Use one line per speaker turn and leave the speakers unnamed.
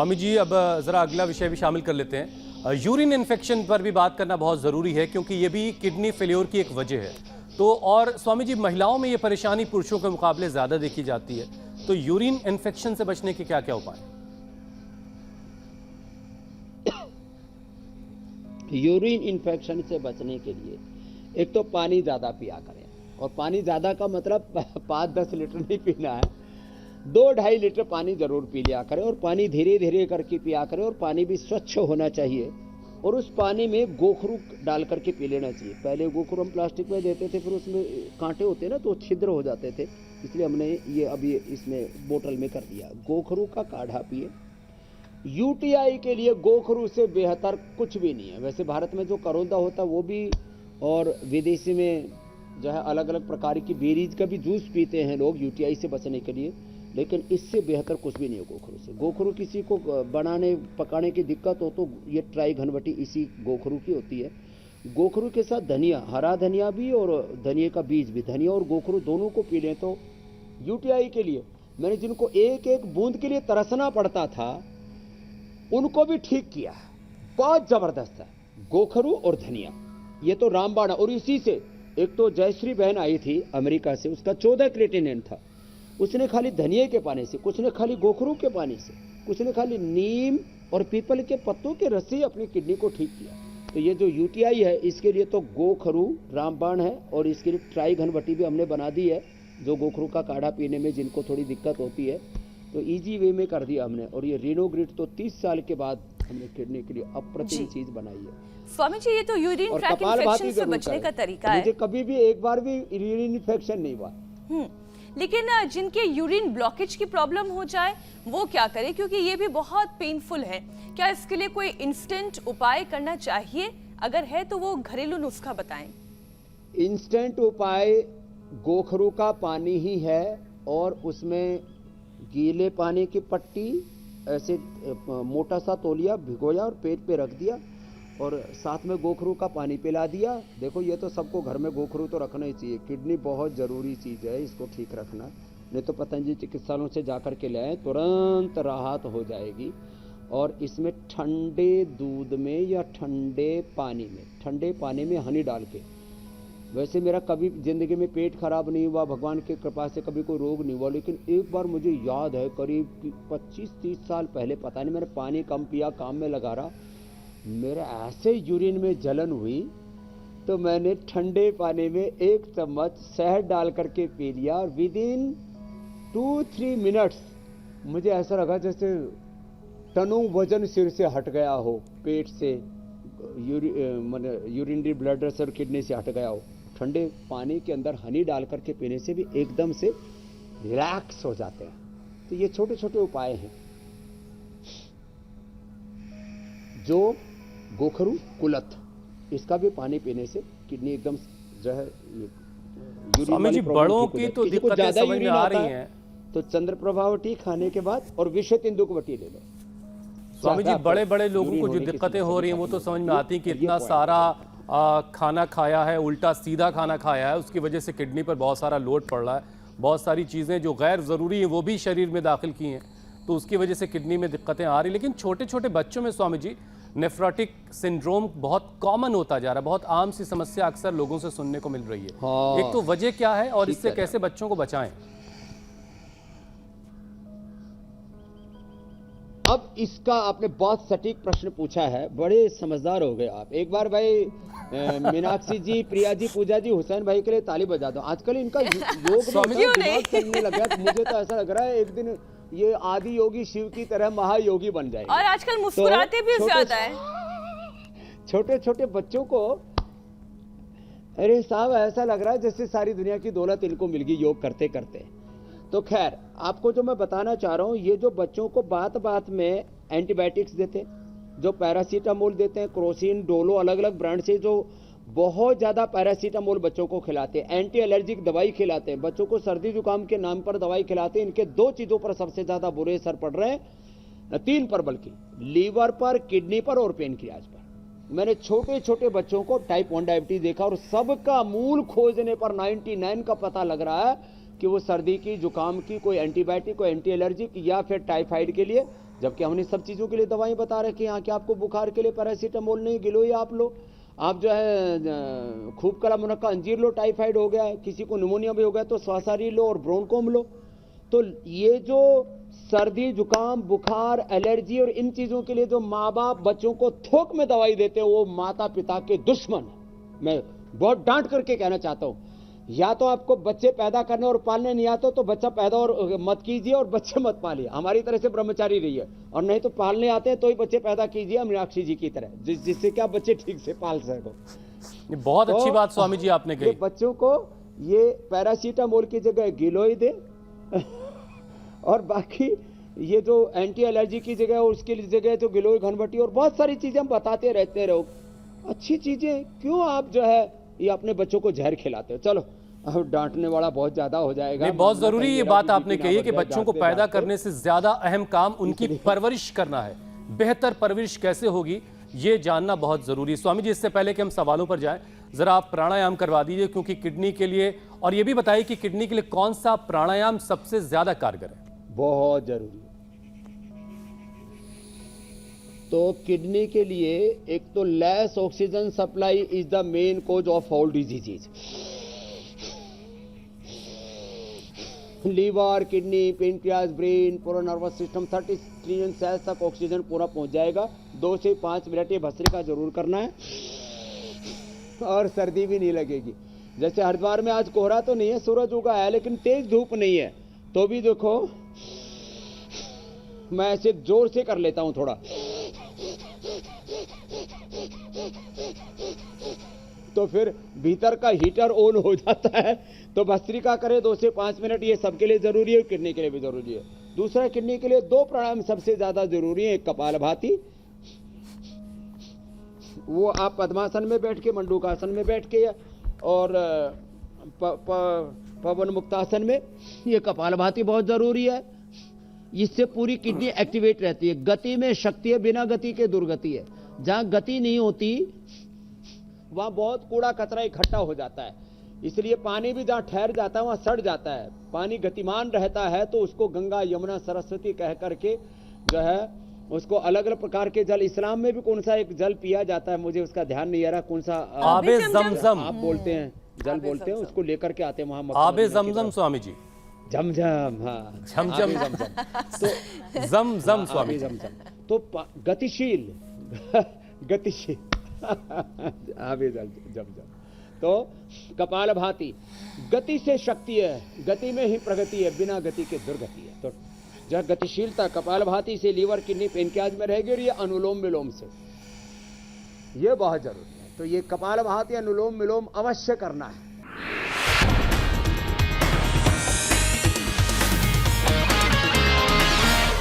स्वामी जी, अब ज़रा अगला विषय भी शामिल कर लेते हैं। यूरिन इन्फेक्शन पर भी बात करना बहुत ज़रूरी है क्योंकि ये भी किडनी फेल्योर की एक वजह है। तो और स्वामी जी, महिलाओं में ये परेशानी पुरुषों के मुकाबले ज़्यादा देखी जाती है, तो यूरिन इन्फेक्शन से बचने के क्या क्या उपाय हैं?
यूरिन इन्फेक्शन से बचने के लिए एक तो पानी ज़्यादा पिया करें, और पानी ज़्यादा का मतलब 5-10 लीटर नहीं पीना है, 2-2.5 लीटर पानी ज़रूर पी लिया करें, और पानी धीरे धीरे करके पिया करें, और पानी भी स्वच्छ होना चाहिए, और उस पानी में गोखरू डाल करके पी लेना चाहिए। पहले गोखरू हम प्लास्टिक में देते थे, फिर उसमें कांटे होते ना तो छिद्र हो जाते थे, इसलिए हमने ये अभी इसमें बोतल में कर दिया। गोखरू का काढ़ा पिए। यूटीआई के लिए गोखरू से बेहतर कुछ भी नहीं है। वैसे भारत में जो करौंदा होता है वो भी, और विदेशी में जो है अलग अलग प्रकार की बेरीज का भी जूस पीते हैं लोग यूटीआई से बचने के लिए, लेकिन इससे बेहतर कुछ भी नहीं है गोखरू से। गोखरू किसी को बनाने पकाने की दिक्कत हो तो ये ट्राई घनवटी इसी गोखरू की होती है। गोखरू के साथ धनिया, हरा धनिया भी और धनिया का बीज भी, धनिया और गोखरू दोनों को पी लें तो यूटीआई के लिए, मैंने जिनको एक एक बूंद के लिए तरसना पड़ता था उनको भी ठीक किया। बहुत जबरदस्त है गोखरू और धनिया, ये तो रामबाण। और इसी से एक तो जयश्री बहन आई थी अमेरिका से, उसका 14 क्रिएटिनिन था, उसने खाली धनिया के पानी से, कुछ ने खाली गोखरू के पानी से, कुछ ने खाली नीम और पीपल के पत्तों के रस से अपनी किडनी को ठीक किया। तो ये जो यूटीआई है इसके लिए तो गोखरू रामबाण है, और इसके लिए ट्राई घनवटी भी हमने बना दी है, जो गोखरू का काढ़ा पीने में जिनको थोड़ी दिक्कत होती है तो इजी वे में कर दिया हमने। और ये रिनोग्रिड तो 30 साल के बाद हमने किडनी के लिए अप्रतिम चीज बनाई है।
स्वामी जी, ये तो यूरिन ट्रैक इन्फेक्शन से बचने का तरीका है।
मुझे कभी भी एक बार भी यूरिन इन्फेक्शन नहीं हुआ।
लेकिन जिनके यूरिन ब्लॉकेज की प्रॉब्लम हो जाए वो क्या करें, क्योंकि ये भी बहुत पेनफुल है। क्या इसके लिए कोई इंस्टेंट उपाय करना चाहिए? अगर है तो वो घरेलू नुस्खा बताएं।
इंस्टेंट उपाय गोखरू का पानी ही है, और उसमें गीले पानी की पट्टी ऐसे मोटा सा तौलिया भिगोया और पेट पे रख दिया, और साथ में गोखरू का पानी पिला दिया। देखो ये तो सबको घर में गोखरू तो रखना ही चाहिए, किडनी बहुत ज़रूरी चीज़ है, इसको ठीक रखना। नहीं तो पतंजलि चिकित्सालयों से जा कर के ले आए, तुरंत राहत हो जाएगी। और इसमें ठंडे दूध में या ठंडे पानी में हनी डाल के, वैसे मेरा कभी ज़िंदगी में पेट खराब नहीं हुआ, भगवान की कृपा से कभी कोई रोग नहीं हुआ, लेकिन एक बार मुझे याद है करीब 25-30 साल पहले, पता नहीं मैंने पानी कम पिया, काम में लगा रहा, मेरा ऐसे यूरिन में जलन हुई तो मैंने ठंडे पानी में 1 चम्मच शहद डाल करके पी लिया, और विद इन 2-3 मिनट्स मुझे ऐसा लगा जैसे टनों वजन सिर से हट गया हो, पेट से यूरिनरी ब्लड और किडनी से हट गया हो। ठंडे पानी के अंदर हनी डाल करके पीने से भी एकदम से रिलैक्स हो जाते हैं। तो ये छोटे छोटे उपाय हैं जो गोखरू कुलथ, इसका भी पानी पीने से किडनी एकदम जो है।
स्वामी जी, बड़ों की तो दिक्कतें समझ में आ रही हैं,
तो चंद्रप्रभावटी खाने के बाद और विश्व तेंदुलवटी ले लो।
स्वामी जी, बड़े बड़े लोगों को जो दिक्कतें हो रही हैं वो तो समझ में आती कि इतना सारा खाना खाया है, उल्टा सीधा खाना खाया है, उसकी वजह से किडनी पर बहुत सारा लोड पड़ रहा है, बहुत सारी चीज़ें जो गैर ज़रूरी हैं वो भी शरीर में दाखिल की हैं, तो उसकी वजह से किडनी में दिक्कतें आ रही। लेकिन छोटे छोटे बच्चों में स्वामी जी नेफ्रोटिक सिंड्रोम बहुत कॉमन होता जा रहा है, बहुत आम सी समस्या अक्सर लोगों से सुनने को मिल रही है।
हाँ,
एक तो वजह क्या है और इससे कैसे बच्चों को बचाएं?
अब इसका आपने बहुत सटीक प्रश्न पूछा है, बड़े समझदार हो गए आप। एक बार भाई मीनाक्षी जी, प्रिया जी, पूजा जी, हुसैन भाई के लिए ताली बजा दो। आजकल इनका योग दिमाग चलने लगा, मुझे तो ऐसा लग रहा है एक दिन ये आदि योगी शिव की तरह महायोगी बन जाएंगे।
और आजकल मुस्कुराते भी ज्यादा है।
छोटे छोटे बच्चों को, अरे साहब ऐसा लग रहा है जैसे सारी दुनिया की दौलत इनको मिल गई योग करते करते। तो खैर, आपको जो मैं बताना चाह रहा हूँ, ये जो बच्चों को बात बात में एंटीबायोटिक्स देते हैं, जो पैरासीटामोल देते हैं, क्रोसिन, डोलो, अलग अलग ब्रांड से जो बहुत ज़्यादा पैरासीटामोल बच्चों को खिलाते हैं, एंटी एलर्जिक दवाई खिलाते हैं, बच्चों को सर्दी जुकाम के नाम पर दवाई खिलाते हैं। इनके 2 चीज़ों पर सबसे ज़्यादा बुरे असर पड़ रहे हैं, 3 पर बल्कि, लीवर पर, किडनी पर और पेनक्रियाज पर। मैंने छोटे छोटे बच्चों को टाइप 1 डायबिटीज देखा, और सबका मूल खोजने पर 99 का पता लग रहा है कि वो सर्दी की, जुकाम की, कोई एंटीबायोटिक, कोई एंटी एलर्जिक या फिर टाइफाइड के लिए जबकि हमने सब चीज़ों के लिए दवाएं बता रखी हैं कि आपको बुखार के लिए पैरासीटामोल नहीं, गिलोय आप लो, आप जो है खूब कला मुनक्का अंजीर लो, टाइफाइड हो गया, किसी को निमोनिया भी हो गया तो स्वासारी लो और ब्रोनकोम लो। तो ये जो सर्दी जुकाम बुखार एलर्जी और इन चीज़ों के लिए जो माँ बाप बच्चों को थोक में दवाई देते हैं वो माता पिता के दुश्मन है। मैं बहुत डांट करके कहना चाहता हूँ, या तो आपको बच्चे पैदा करने और पालने नहीं आते तो बच्चा पैदा और मत कीजिए और बच्चे मत पालिए, हमारी तरह से ब्रह्मचारी रहिए, और नहीं तो पालने आते हैं तो ही बच्चे पैदा कीजिए मीनाक्षी जी की तरह, जिससे क्या बच्चे ठीक से पाल सको।
ये बहुत अच्छी बात स्वामी जी आपने कही।
बच्चों को ये पैरासीटामोल की जगह गिलोय दे और बाकी ये जो एंटी एलर्जी की जगह उसके जगह जो गिलोय घनबटी और बहुत सारी चीजें हम बताते रहते रहो। अच्छी चीजें क्यों आप जो है ये अपने बच्चों को जहर खिलाते हो। चलो अब डांटने वाला बहुत ज्यादा हो जाएगा।
नहीं, बहुत जरूरी ये बात आपने कही है कि बच्चों को पैदा करने से ज्यादा अहम काम उनकी परवरिश करना है। बेहतर परवरिश कैसे होगी ये जानना बहुत जरूरी है। स्वामी जी, इससे पहले कि हम सवालों पर जाएं, जरा आप प्राणायाम करवा दीजिए, क्योंकि किडनी के लिए, और ये भी बताइए कि किडनी के लिए कौन सा प्राणायाम सबसे ज्यादा कारगर है।
बहुत जरूरी है। तो किडनी के लिए एक तो less oxygen supply is the main cause of all diseases. Liver kidney pancreas brain पूरा नर्वस सिस्टम 30 ट्रिलियन सेल्स तक ऑक्सीजन पूरा पहुंच जाएगा। 2 से 5 मिनट ये भस्त्रिका जरूर करना है और सर्दी भी नहीं लगेगी। जैसे हरिद्वार में आज कोहरा तो नहीं है, सूरज उगा है लेकिन तेज धूप नहीं है, तो भी देखो मैं ऐसे जोर से कर लेता हूं थोड़ा, तो फिर भीतर का हीटर ऑन हो जाता है। तो भस्त्रिका करें 2 से 5 मिनट, ये सबके लिए जरूरी है, किडनी के लिए भी जरूरी है। दूसरा, किडनी के लिए 2 प्राणायाम सबसे ज्यादा जरूरी है। एक कपालभाति, वो आप पद्मासन में बैठ के, मंडूकासन में बैठ के, और पवन मुक्तासन में, ये कपालभाति बहुत जरूरी है। इससे पूरी किडनी एक्टिवेट रहती है। गति में शक्ति है, बिना गति के दुर्गति है। जहां गति नहीं होती वहां बहुत कूड़ा कचरा इकट्ठा हो जाता है, इसलिए पानी भी जहां ठहर जाता है वहां सड़ जाता है। पानी गतिमान रहता है तो उसको गंगा यमुना सरस्वती कह करके जो है उसको अलग अलग प्रकार के जल, इस्लाम में भी कौन सा एक जल पिया जाता है, मुझे उसका ध्यान नहीं आ रहा, कौन सा
आबे जमजम
आप बोलते हैं, जल बोलते हैं, उसको लेकर के आते हैं वहां।
आबे जमजम स्वामी जी,
झमझम, हाँ
झमझम तो जमजम स्वामी
झमझम तो गतिशील गतिशील आबे झमझम। तो कपालभाति गति से शक्ति है, गति में ही प्रगति है, बिना गति के दुर्गति है। तो जब गतिशीलता कपालभाति से लीवर किडनी पेनक्रियाज में रहेगी, और ये अनुलोम विलोम से, ये बहुत जरूरी है। तो ये कपालभाति अनुलोम विलोम अवश्य करना है।